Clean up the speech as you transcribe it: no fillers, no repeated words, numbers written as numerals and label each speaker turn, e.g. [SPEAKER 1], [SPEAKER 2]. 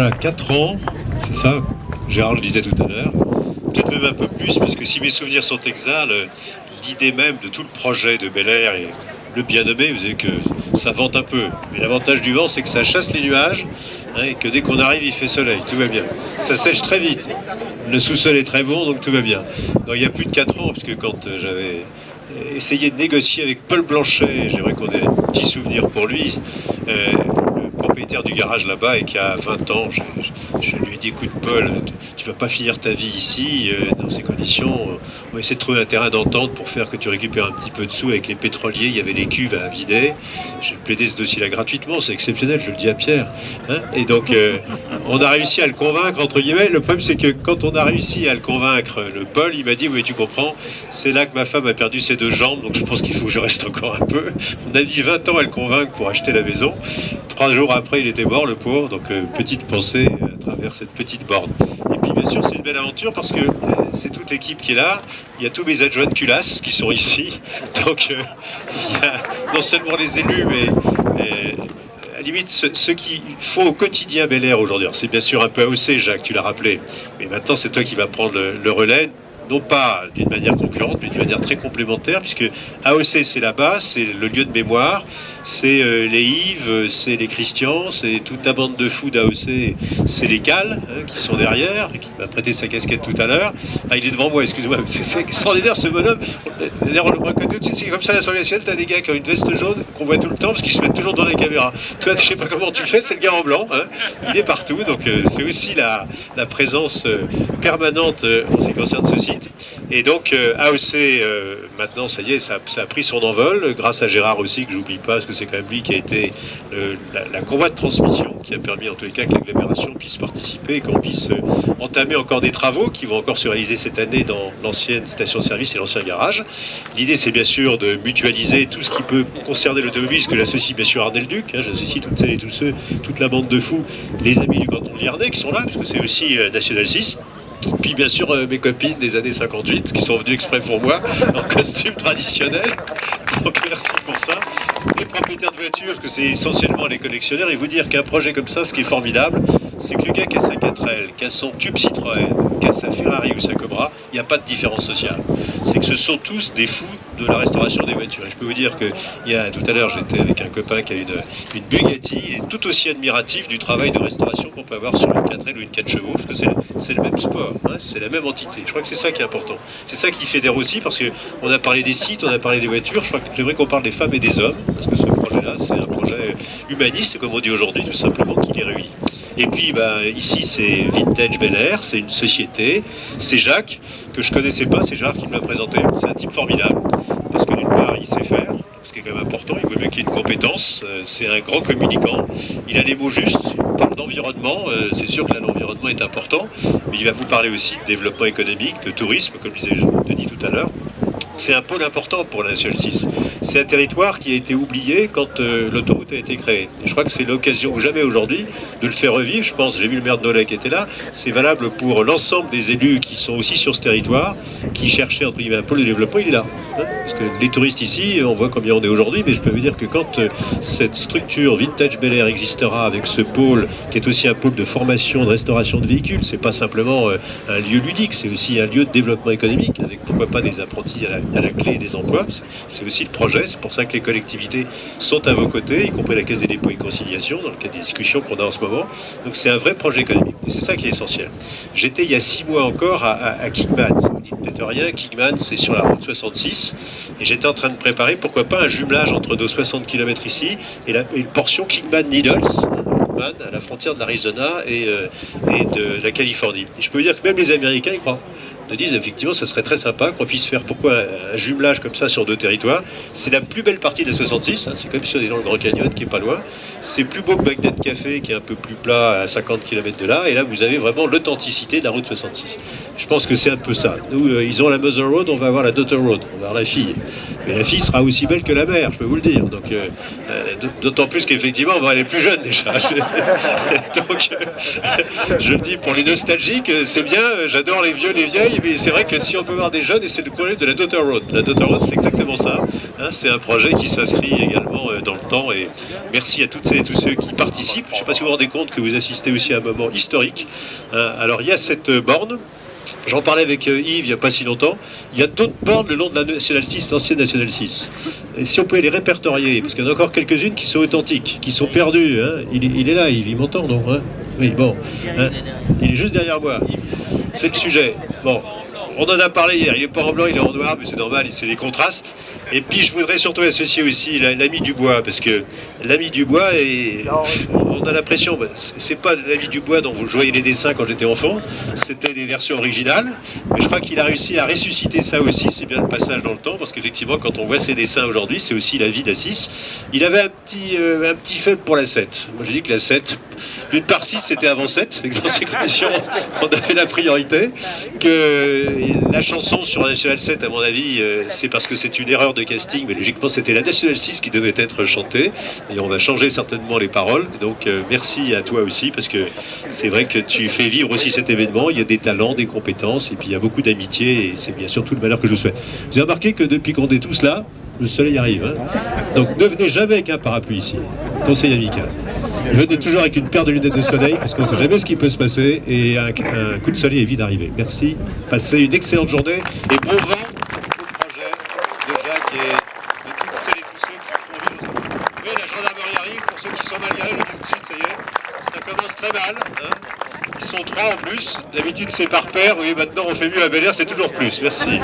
[SPEAKER 1] a 4 ans, c'est ça, Gérard le disait tout à l'heure, peut-être même un peu plus, parce que si mes souvenirs sont exacts, l'idée même de tout le projet de Bel Air et le bien nommé, vous savez que ça vente un peu. Mais l'avantage du vent, c'est que ça chasse les nuages, hein, et que dès qu'on arrive, il fait soleil, tout va bien. Ça sèche très vite. Le sous-sol est très bon, donc tout va bien. Donc il y a plus de 4 ans, parce que quand j'avais essayé de négocier avec Paul Blanchet, j'aimerais qu'on ait un petit souvenir pour lui, le propriétaire du garage là-bas, et qui a 20 ans, je lui ai dit, écoute Paul, tu vas pas finir ta vie ici, dans ces conditions, on va essayer de trouver un terrain d'entente pour faire que tu récupères un petit peu de sous avec les pétroliers, il y avait les cuves à vider, j'ai plaidé ce dossier-là gratuitement, c'est exceptionnel, je le dis à Pierre, hein, et donc on a réussi à le convaincre, entre guillemets. Le problème c'est que quand on a réussi à le convaincre, le Paul, il m'a dit, oui tu comprends, c'est là que ma femme a perdu ses 2 jambes, donc je pense qu'il faut que je reste encore un peu. On a mis 20 ans à le convaincre pour acheter la maison, 3 jours après il était mort le pauvre, donc petite pensée à travers cette petite borne. Et puis bien sûr c'est une belle aventure parce que c'est toute l'équipe qui est là, il y a tous mes adjoints de culasse qui sont ici, donc il y a non seulement les élus mais à la limite ceux qui font au quotidien Bel Air aujourd'hui. Alors c'est bien sûr un peu AOC, Jacques, tu l'as rappelé, mais maintenant c'est toi qui vas prendre le relais, non pas d'une manière concurrente, mais d'une manière très complémentaire, puisque AOC c'est là-bas, c'est le lieu de mémoire, c'est les Yves, c'est les Christian, c'est toute la bande de fous d'AOC, c'est les Cal, hein, qui sont derrière, et qui m'a prêté sa casquette tout à l'heure. Ah, il est devant moi, excuse-moi, c'est extraordinaire ce bonhomme. D'ailleurs, on le voit que c'est comme ça à l'Assemblée nationale, t'as des gars qui ont une veste jaune, qu'on voit tout le temps, parce qu'ils se mettent toujours dans la caméra. Toi, je sais pas comment tu fais, c'est le gars en blanc, hein. Il est partout, donc c'est aussi la présence permanente en ce qui concerne ce site. Et donc AOC, maintenant, ça y est, ça a pris son envol, grâce à Gérard aussi, que j'oublie pas, parce que c'est quand même lui qui a été la convoi de transmission, qui a permis en tous les cas que l'agglomération puisse participer et qu'on puisse entamer encore des travaux qui vont encore se réaliser cette année dans l'ancienne station-service et l'ancien garage. L'idée, c'est bien sûr de mutualiser tout ce qui peut concerner l'automobile, ce que j'associe bien sûr Arnel Duc, hein, j'associe toutes celles et tous ceux, toute la bande de fous, les amis du canton de Liernay qui sont là, parce que c'est aussi National 6. Puis bien sûr mes copines des années 58 qui sont venues exprès pour moi en costume traditionnel. Donc merci pour ça. Les propriétaires de voitures, que c'est essentiellement les collectionneurs, et vous dire qu'un projet comme ça, ce qui est formidable, c'est que le gars qui a sa 4L, qui a son tube Citroën, qui a sa Ferrari ou sa Cobra, il n'y a pas de différence sociale. C'est que ce sont tous des fous de la restauration des voitures. Et je peux vous dire que tout à l'heure, j'étais avec un copain qui a une Bugatti, il est tout aussi admiratif du travail de restauration qu'on peut avoir sur une 4L ou une 4 chevaux, parce que c'est le même sport, hein, c'est la même entité. Je crois que c'est ça qui est important. C'est ça qui fédère aussi, parce qu'on a parlé des sites, on a parlé des voitures, je crois que j'aimerais qu'on parle des femmes et des hommes, parce que ce projet-là, c'est un projet humaniste, comme on dit aujourd'hui, tout simplement, qui les réunit. Et puis ici c'est Vintage Bel Air, c'est une société, c'est Jacques, que je connaissais pas, c'est Jacques qui me l'a présenté, c'est un type formidable, parce que d'une part il sait faire, ce qui est quand même important, il vaut mieux qu'il ait une compétence, c'est un grand communicant, il a les mots justes, il parle d'environnement, c'est sûr que là l'environnement est important, mais il va vous parler aussi de développement économique, de tourisme, comme disait Denis tout à l'heure. C'est un pôle important pour la National 6. C'est un territoire qui a été oublié quand l'autoroute a été créée. Et je crois que c'est l'occasion ou jamais aujourd'hui de le faire revivre. Je pense, j'ai vu le maire de Nolay qui était là. C'est valable pour l'ensemble des élus qui sont aussi sur ce territoire, qui cherchaient entre guillemets un pôle de développement. Il est là. Hein, parce que les touristes ici, on voit combien on est aujourd'hui, mais je peux vous dire que quand cette structure Vintage Bel Air existera avec ce pôle qui est aussi un pôle de formation, de restauration de véhicules, c'est pas simplement un lieu ludique, c'est aussi un lieu de développement économique avec pourquoi pas des apprentis à la clé des emplois, c'est aussi le projet, c'est pour ça que les collectivités sont à vos côtés, y compris la Caisse des dépôts et conciliation, dans le cadre des discussions qu'on a en ce moment. Donc c'est un vrai projet économique, et c'est ça qui est essentiel. J'étais il y a 6 mois encore à Kingman, ça vous dit peut-être rien, Kingman c'est sur la route 66, et j'étais en train de préparer, pourquoi pas, un jumelage entre nos 60 km ici et une portion Kingman-Needles, à la frontière de l'Arizona et de la Californie. Et je peux vous dire que même les Américains y croient. Ils disent effectivement ça serait très sympa qu'on puisse faire un jumelage comme ça sur 2 territoires. C'est la plus belle partie de la 66, hein, c'est comme si on est dans le Grand Canyon qui est pas loin. C'est plus beau que Bagdad Café qui est un peu plus plat à 50 km de là, et là vous avez vraiment l'authenticité de la route 66. Je pense que c'est un peu ça. Nous ils ont la Mother Road, on va avoir la Daughter Road, on va avoir la fille. Mais la fille sera aussi belle que la mère, je peux vous le dire. Donc d'autant plus qu'effectivement on va aller plus jeune déjà. Donc je le dis pour les nostalgiques, c'est bien, j'adore les vieux, les vieilles. Mais c'est vrai que si on peut voir des jeunes, et c'est le projet de la Daughter Road. La Daughter Road, c'est exactement ça. Hein, c'est un projet qui s'inscrit également dans le temps. Et merci à toutes celles et tous ceux qui participent. Je ne sais pas si vous vous rendez compte que vous assistez aussi à un moment historique. Alors il y a cette borne. J'en parlais avec Yves il n'y a pas si longtemps. Il y a d'autres bornes le long de la Nationale 6, l'ancienne Nationale 6. Et si on pouvait les répertorier, parce qu'il y en a encore quelques-unes qui sont authentiques, qui sont perdues. Hein. Il est là, Yves, il m'entend, non hein. Oui, bon. Hein. Il est juste derrière moi. C'est le sujet. Bon. On en a parlé hier, il n'est pas en blanc, il est en noir, mais c'est normal, c'est des contrastes. Et puis je voudrais surtout associer aussi l'ami Dubois, parce que l'ami Dubois, on a l'impression, c'est pas l'ami Dubois dont vous voyez les dessins quand j'étais enfant, c'était des versions originales, mais je crois qu'il a réussi à ressusciter ça aussi, c'est bien le passage dans le temps, parce qu'effectivement quand on voit ses dessins aujourd'hui, c'est aussi la vie d'Assis. Il avait un petit faible pour la 7. Moi j'ai dit que la 7, d'une part 6 c'était avant 7, et que dans ces conditions on a fait la priorité, que la chanson sur la Nationale 7 à mon avis c'est parce que c'est une erreur de casting, mais logiquement c'était la Nationale 6 qui devait être chantée, et on va changer certainement les paroles, donc merci à toi aussi, parce que c'est vrai que tu fais vivre aussi cet événement, il y a des talents, des compétences, et puis il y a beaucoup d'amitié, et c'est bien sûr tout le malheur que je vous souhaite. Vous avez remarqué que depuis qu'on est tous là, le soleil arrive, hein, donc ne venez jamais avec un parapluie ici, conseil amical. Venez toujours avec une paire de lunettes de soleil, parce qu'on ne sait jamais ce qui peut se passer, et un coup de soleil est vite arrivé. Merci, passez une excellente journée, et bon vent au projet de Jacques et de toutes celles et tous ceux qui font vivre. Vous voyez, la gendarmerie arrive, pour ceux qui sont mal garés, le tout de suite, ça y est, ça commence très mal. Hein. Ils sont 3 en plus, d'habitude c'est par paire, oui, maintenant on fait mieux à Bel Air, c'est toujours plus. Merci.